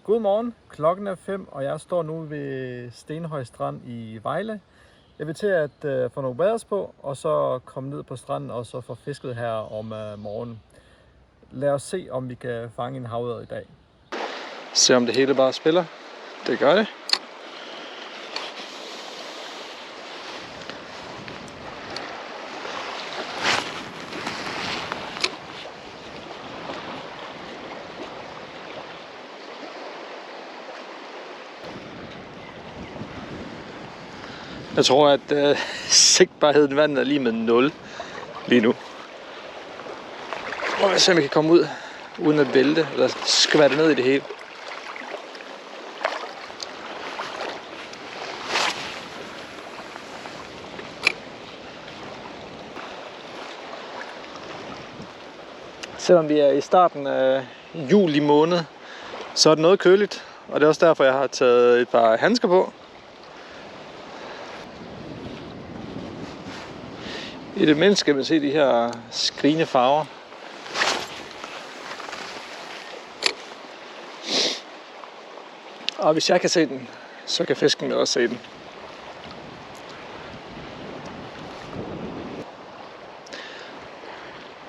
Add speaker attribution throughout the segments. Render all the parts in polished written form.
Speaker 1: Godmorgen, klokken er 5, og jeg står nu ved Stenhøj Strand i Vejle. Jeg vil til at få nogle baders på, og så komme ned på stranden og så få fisket her om morgenen. Lad os se, om vi kan fange en havørred i dag. Se om det hele bare spiller. Det gør det. Jeg tror, at sigtbarheden i vandet er lige med 0 lige nu. Og jeg ser, om jeg kan komme ud uden at vælte eller skvatte ned i det hele. Selvom vi er i starten af juli måned, så er det noget køligt. Og det er også derfor, jeg har taget et par handsker på. I det mindste skal man se de her skrigende farver. Og hvis jeg kan se den, så kan fisken også se den.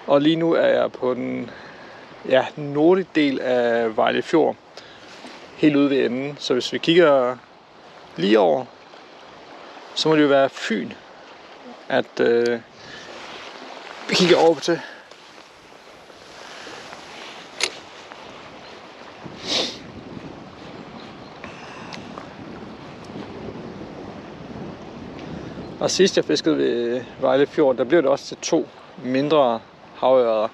Speaker 1: Og lige nu er jeg på den nordlige del af Vejle Fjord. Helt ude ved enden. Så hvis vi kigger lige over, så må det jo være Fyn, at vi kigger over til. Og sidst jeg fiskede ved Vejle Fjord, der blev det også til 2 mindre havørreder.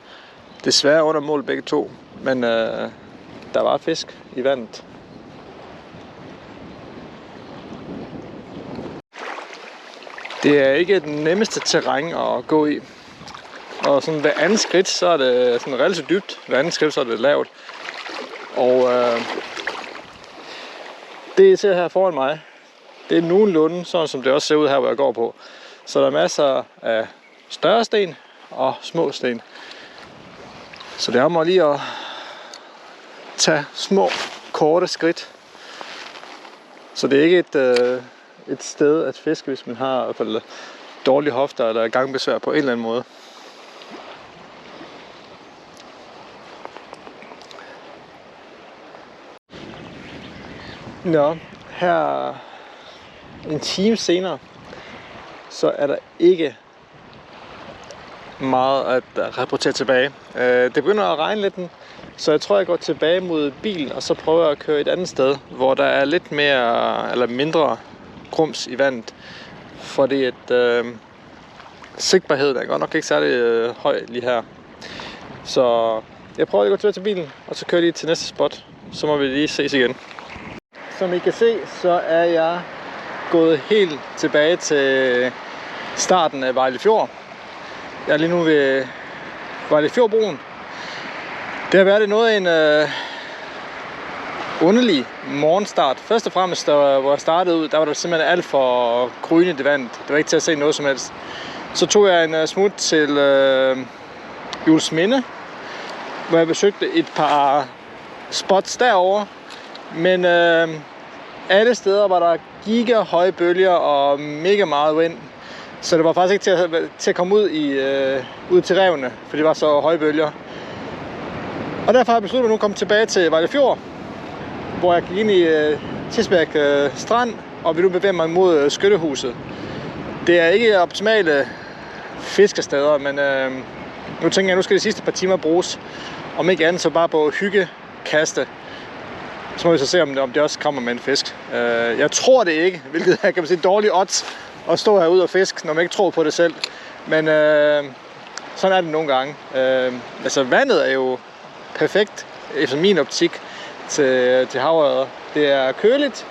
Speaker 1: Desværre under mål begge to, men der var fisk i vandet. Det er ikke den nemmeste terræn at gå i. Og sådan ved andet skridt, så er det sådan relativt dybt. Ved andet skridt, så er det lavt. Og det jeg ser her foran mig, det er nogenlunde sådan, som det også ser ud her, hvor jeg går på. Så der er masser af større sten og små sten. Så det er om lige at tage små, korte skridt. Så det er ikke et sted at fiske, hvis man har i hvert fald dårlige hofter eller gangbesvær på en eller anden måde. Nå, her en time senere, så er der ikke meget at rapportere tilbage. Det begynder at regne lidt, så jeg tror, jeg går tilbage mod bilen, og så prøver jeg at køre et andet sted, hvor der er lidt mere eller mindre grums i vandet. Fordi at sigtbarheden er godt nok ikke særlig høj lige her. Så jeg prøver at gå tilbage til bilen, og så kører jeg lige til næste spot. Så må vi lige ses igen. Som I kan se, så er jeg gået helt tilbage til starten af Vejle Fjord. Jeg er lige nu ved Vejle Fjordbroen. Det har været noget af en underlig morgenstart. Først og fremmest, hvor jeg startede ud, der var der simpelthen alt for grynet i vandet. Det var ikke til at se noget som helst. Så tog jeg en smut til Juelsminde, hvor jeg besøgte et par spots derovre. Men alle steder var der giga høje bølger og mega meget vind. Så det var faktisk ikke til at komme ud til revene, for det var så høje bølger. Og derfor har jeg besluttet mig nu at komme tilbage til Vejle Fjord, hvor jeg gik ind i Tisbjerg Strand, og vil nu bevæge mig mod Skyttehuset. Det er ikke optimale fiskesteder, men nu tænker jeg, at nu skal de sidste par timer bruges. Om ikke andet, så bare på hyggekaste. Så må vi så se, om det også kommer med en fisk. Jeg tror det ikke, hvilket er, kan man sige, dårlig odds at stå herude og fiske, når man ikke tror på det selv. Men sådan er det nogle gange. Altså vandet er jo perfekt, efter min optik, til havørreder. Det er køligt,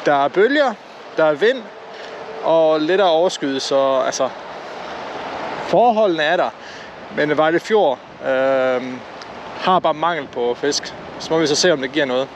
Speaker 1: der er bølger, der er vind og lettere overskyet, så altså forholdene er der. Men Vejle Fjord har bare mangel på fisk. Så må vi så se, om det giver noget.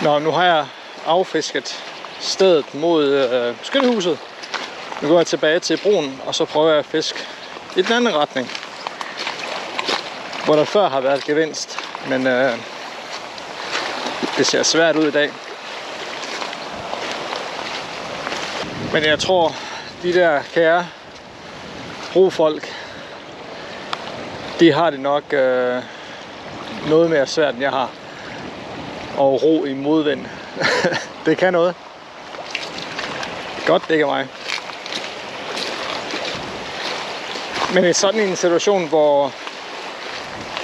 Speaker 1: Nå, nu har jeg affisket stedet mod skyttehuset. Nu går jeg tilbage til broen, og så prøver jeg at fiske i den anden retning, hvor der før har været gevinst, men det ser svært ud i dag. Men jeg tror, de der kære brofolk, de har det nok noget mere svært, end jeg har. Og ro i modvind. Det kan noget. Godt, det ikke er mig. Men i sådan en situation, hvor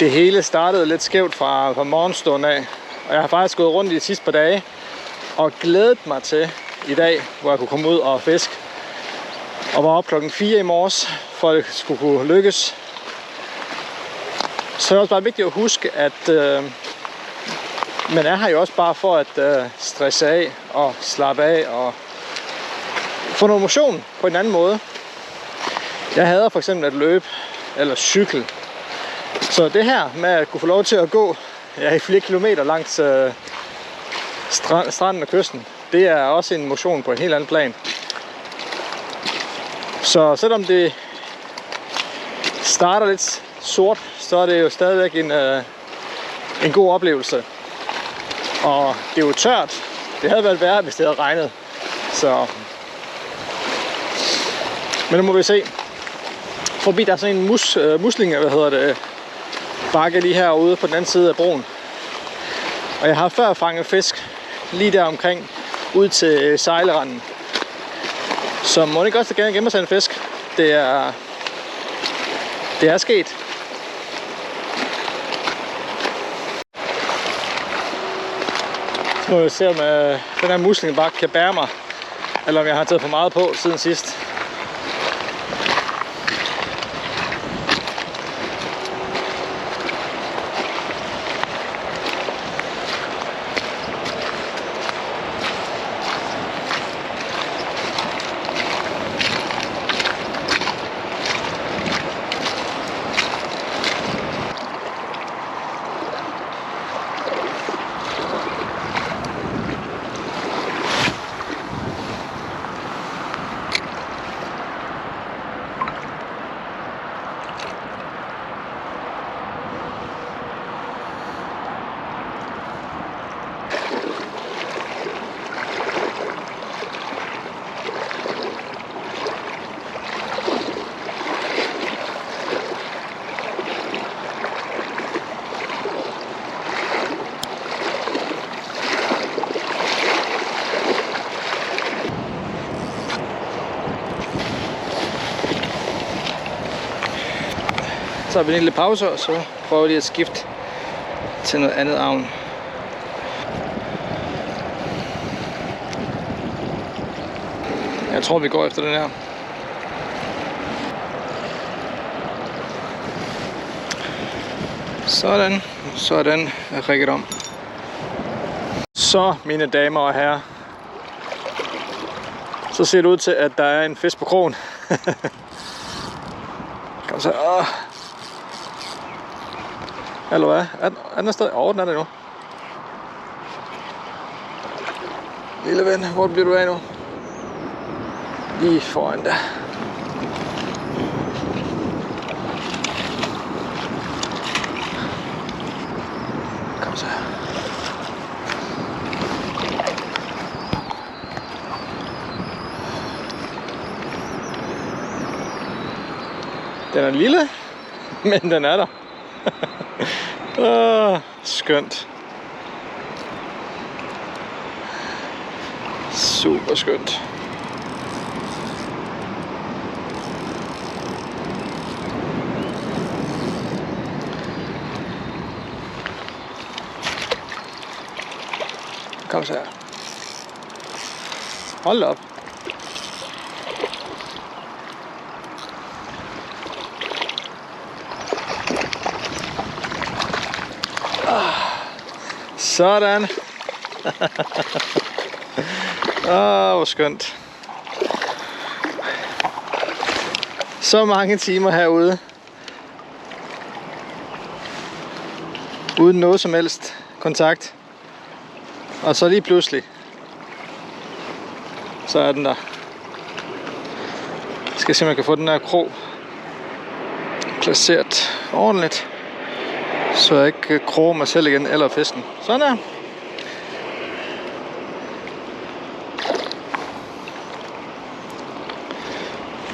Speaker 1: det hele startede lidt skævt fra morgenstunden af, og jeg har faktisk gået rundt i de sidste par dage og glædet mig til i dag, hvor jeg kunne komme ud og fiske, og var op klokken 4 i morges, for at det skulle kunne lykkes. Så er det også bare vigtigt at huske, at man er her jo også bare for at stresse af og slappe af og få noget motion på en anden måde. Jeg hader for eksempel at løbe eller cykle. Så det her med at kunne få lov til at gå i flere kilometer langs stranden og kysten, det er også en motion på en helt anden plan. Så selvom det starter lidt sort, så er det jo stadigvæk en god oplevelse. Og det er jo tørt. Det havde været værre, hvis det havde regnet. Så. Men nu må vi se. Forbi der er sådan en muslinge, bakke lige herude på den anden side af broen. Og jeg har før fanget fisk lige der omkring ud til sejleranden. Så må det ikke også gerne gemme sig en fisk. Det er sket. Nu må jeg se, om den her muslingebakke kan bære mig, eller om jeg har taget for meget på siden sidst. Så har vi en lille pause, og så prøver vi lige at skifte til noget andet avn. Jeg tror, vi går efter den her. Sådan. Så er den rigget om. Så, mine damer og herrer. Så ser det ud til, at der er en fisk på krogen. Kom så. Eller hvad? Er den stadig? Den er det nu. Lille ven, hvor bliver du af nu? Lige foran der. Kom så. Den er lille, men den er der. Skønt. Super skønt. Kom så her. Hold op. Sådan. Hvor skønt. Så mange timer herude. Uden noget som helst kontakt. Og så lige pludselig, så er den der. Jeg skal se, om jeg kan få den her krog placeret ordentligt, så jeg ikke kroger mig selv igen eller fisken. Sådan der.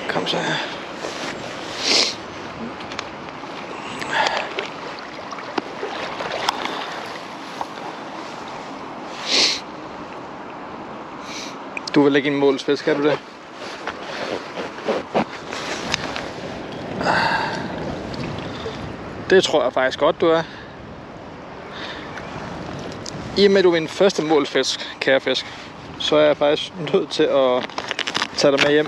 Speaker 1: Kom så her. Du vil lægge en målsfisk, kan du det? Det tror jeg faktisk godt, du er. I og med, at du er min første målfisk, kære fisk, så er jeg faktisk nødt til at tage dig med hjem.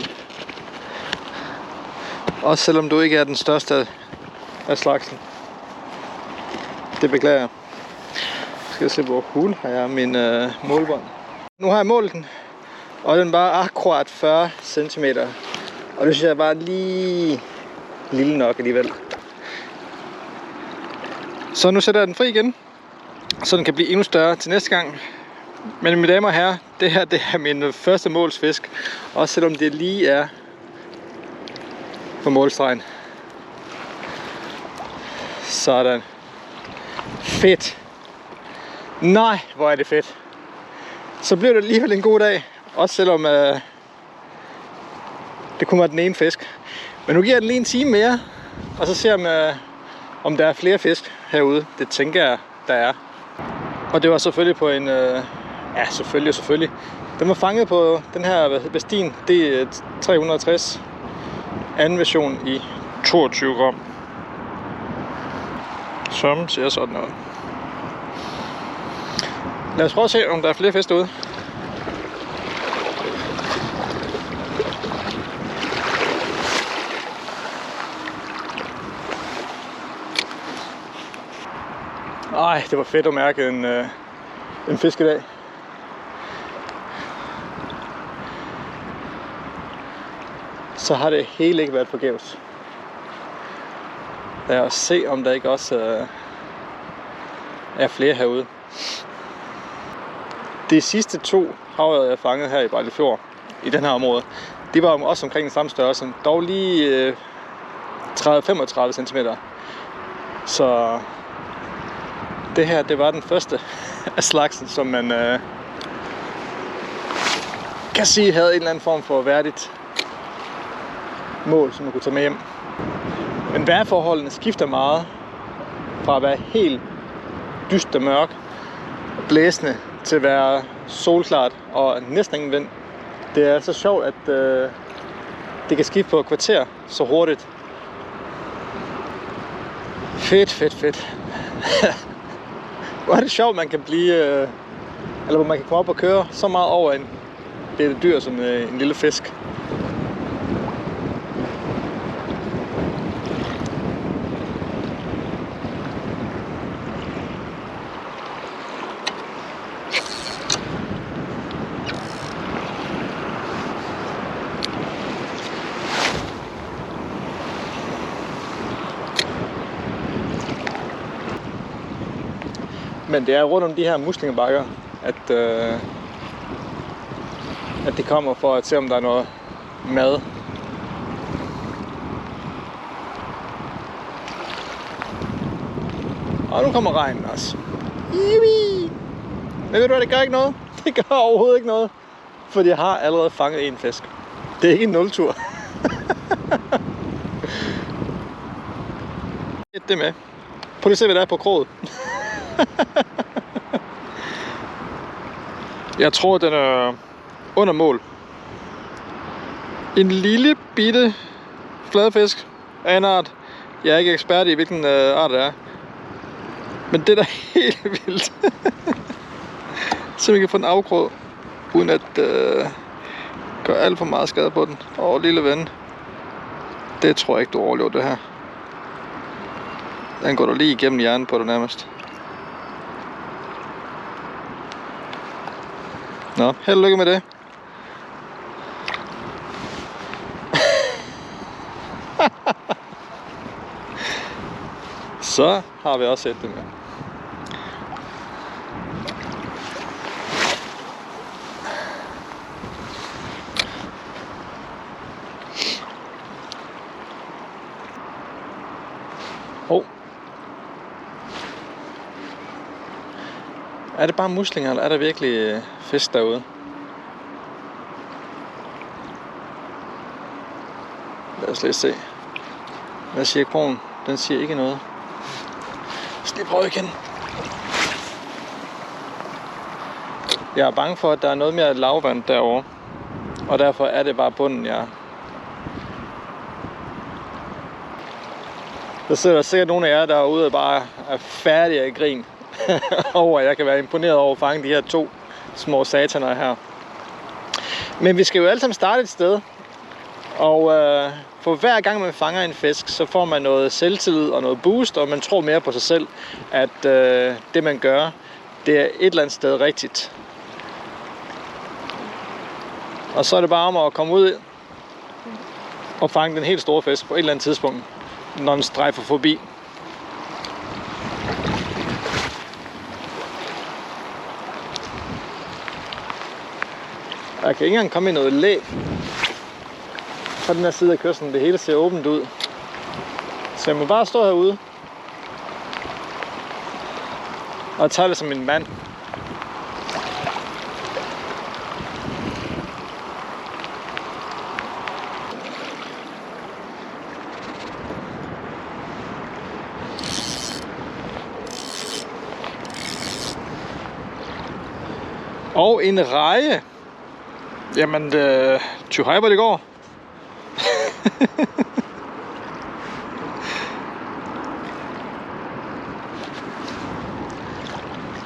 Speaker 1: Også selvom du ikke er den største af slagsen. Det beklager jeg. Skal jeg se, hvor hul har jeg min målbånd. Nu har jeg målt den, og den var akkurat 40 cm. Og det synes jeg var lige lille nok alligevel. Så nu sætter jeg den fri igen, så den kan blive endnu større til næste gang. Men mine damer og herrer, det her det er min første målsfisk. Også selvom det lige er på målstregen. Sådan. Fedt. Nej, hvor er det fedt. Så bliver det alligevel en god dag. Også selvom det kun var den ene fisk. Men nu giver jeg den lige en time mere. Og så ser jeg, om der er flere fisk herude. Det tænker jeg, der er. Og det var selvfølgelig på en... ja, selvfølgelig. Den var fanget på den her Westin D360. Anden version i 22 gram. Som ser sådan noget. Lad os prøve at se, om der er flere fisk derude. Ej, det var fedt at mærke en fisk i dag. Så har det hele ikke været forgæves. Lad os se, om der ikke også er flere herude. De sidste 2 havørred, jeg fangede her i Vejlefjord, i den her område, de var også omkring den samme størrelse. Dog lige 30-35 cm. Så det her, det var den første af slagsen, som man kan sige havde en eller anden form for værdigt mål, som man kunne tage med hjem. Men vejrforholdene skifter meget fra at være helt dyst og mørk og blæsende til at være solklart og næsten ingen vind. Det er altså sjovt, at det kan skifte på et kvarter så hurtigt. Fedt. Hvor er det sjovt, man kan blive, eller hvor man kan komme op og køre så meget over en lille dyr som en lille fisk. Men det er rundt om de her muslingebakker, at de kommer for at se, om der er noget mad. Og nu kommer regnen også. Men ved du hvad, det gør ikke noget. Det gør overhovedet ikke noget. For jeg har allerede fanget en fisk. Det er ikke en nultur. Det med. Prøv lige at se, hvad der er på kroget. Jeg tror, den er under mål. En lille bitte fladfisk af en art. Jeg er ikke ekspert i, hvilken art det er. Men det er da helt vildt. Så vi kan få en afkrog, uden at gøre alt for meget skade på den. Lille ven. Det tror jeg ikke, du overlever det her. Den går du lige igennem hjernen på dig nærmest. Nå, held og lykke med det. Så har vi også set det med. Hov. Er det bare muslinger, eller er der virkelig fisk derude? Lad os lige se. Hvad siger krogen? Den siger ikke noget. Jeg skal lige prøve igen. Jeg er bange for, at der er noget mere lavvand derovre. Og derfor er det bare bunden, Der sidder der sikkert nogle af jer derude og bare er færdige af grin over, at jeg kan være imponeret over at fange de her 2 små sataner her. Men vi skal jo alle sammen starte et sted. Og for hver gang man fanger en fisk, så får man noget selvtillid og noget boost, og man tror mere på sig selv, at det man gør, det er et eller andet sted rigtigt. Og så er det bare om at komme ud og fange den helt store fisk på et eller andet tidspunkt, når den strejfer forbi. Jeg kan ikke engang komme i noget læ fra den her side af kysten. Det hele ser åbent ud. Så jeg må bare stå herude og tage det som en mand. Og en reje. Jamen, hej, hvor det går.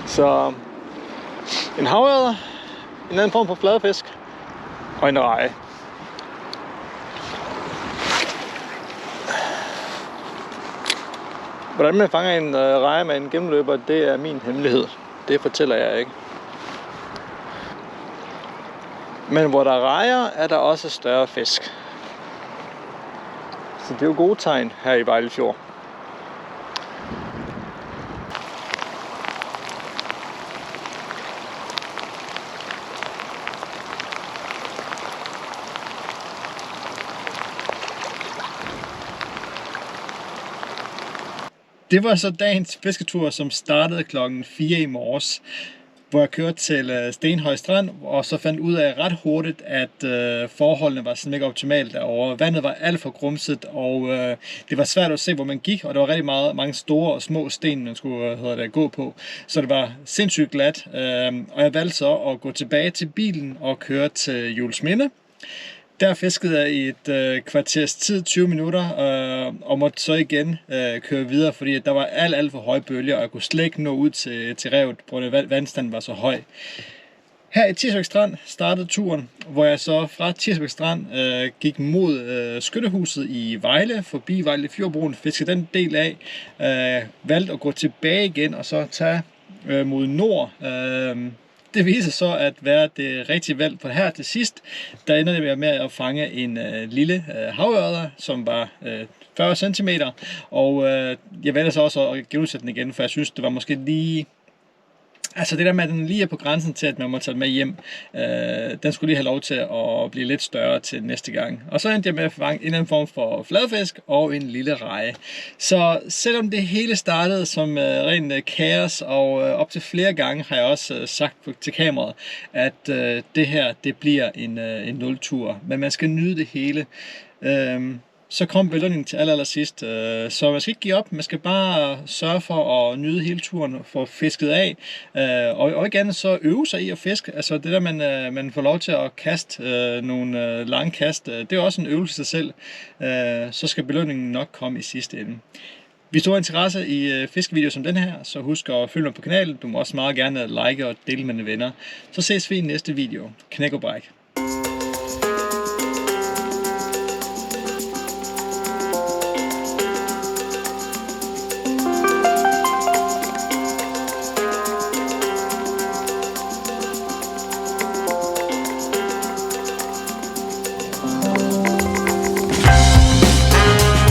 Speaker 1: Så en havørred, en anden form for fladfisk og en reje. Hvordan man fanger en reje med en gennemløber, det er min hemmelighed. Det fortæller jeg ikke. Men hvor der er rejer, er der også større fisk. Så det er jo gode tegn her i Vejle Fjord. Det var så dagens fisketur, som startede klokken 4 i morges, hvor jeg kørte til Stenhøj Strand, og så fandt ud af ret hurtigt, at forholdene var sådan ikke optimalt derovre. Vandet var alt for grumset, og det var svært at se, hvor man gik, og der var rigtig mange store og små sten, man skulle gå på. Så det var sindssygt glat, og jeg valgte så at gå tilbage til bilen og køre til Juelsminde. Der fiskede jeg i et kvarters tid, 20 minutter, og måtte så igen køre videre, fordi der var alt for høje bølger, og jeg kunne slet ikke nå ud til revet, på grund af at vandstanden var så høj. Her i Tirsbæk Strand startede turen, hvor jeg så fra Tirsbæk Strand gik mod Skyttehuset i Vejle, forbi Vejle Fjordbroen, fiskede den del af, valgte at gå tilbage igen og så tage mod nord. Det viser så at være det rigtige valg, for her til sidst, der ender det med at fange en lille havørred, som var 40 cm, og jeg valgte så også at genudsætte den igen, for jeg synes, det var måske lige... Altså det der med, at den lige er på grænsen til, at man må tage den med hjem, den skulle lige have lov til at blive lidt større til næste gang. Og så endte jeg med at fange en eller anden form for fladfisk og en lille reje. Så selvom det hele startede som ren kaos, og op til flere gange har jeg også sagt til kameraet, at det her, det bliver en nultur. Men man skal nyde det hele. Så kom belønningen til allersidst, så man skal ikke give op, man skal bare sørge for at nyde hele turen, få fisket af, og igen så øve sig i at fiske, altså det der man får lov til at kaste nogle lange kast, det er også en øvelse i sig selv, så skal belønningen nok komme i sidste ende. Hvis du har interesse i fiskevideoer som den her, så husk at følge mig på kanalen, du må også meget gerne like og dele med dine venner, så ses vi i næste video. Knæk og bræk.